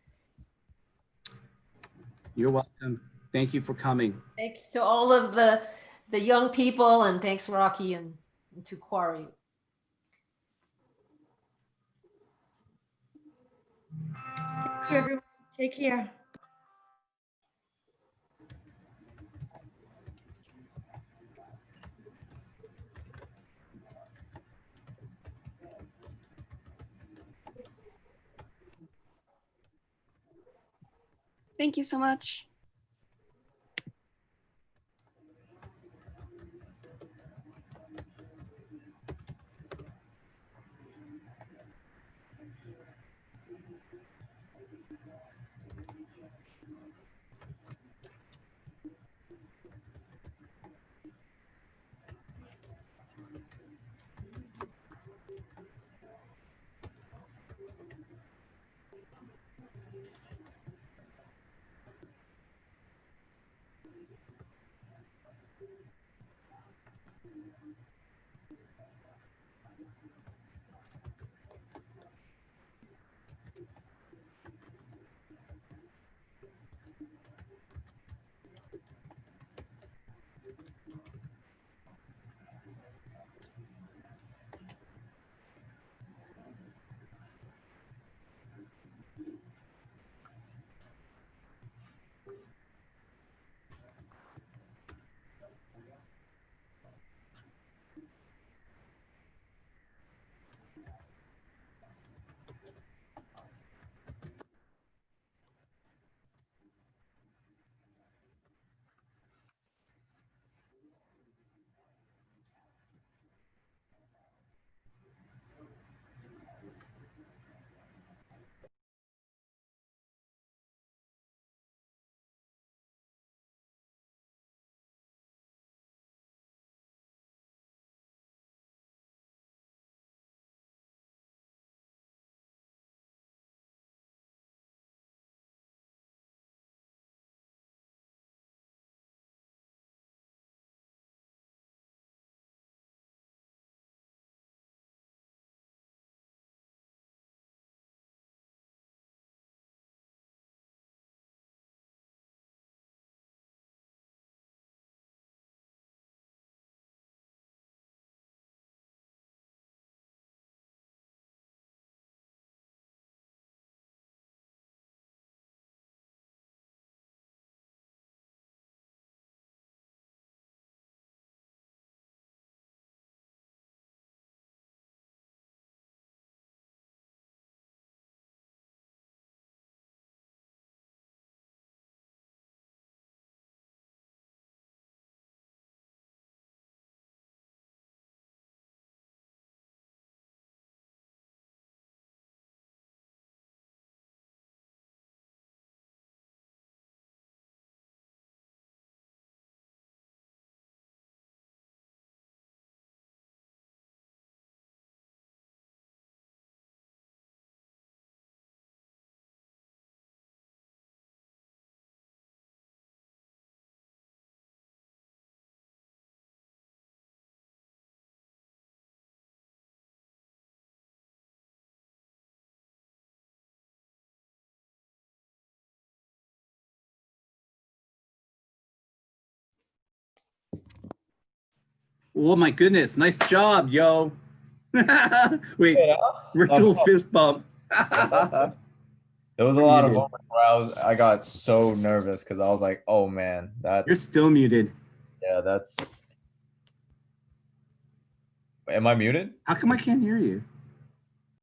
You're welcome. Thank you for coming. Thanks to all of the young people, and thanks Rocky and to QARI. Thank you, everyone. Take care. Thank you so much. Oh my goodness, nice job, yo. Wait, virtual fist bump. There was a You're lot of muted. moments where I got so nervous because I was like, oh man, You're that's still muted. yeah, that's. Am I muted? How come I can't hear you?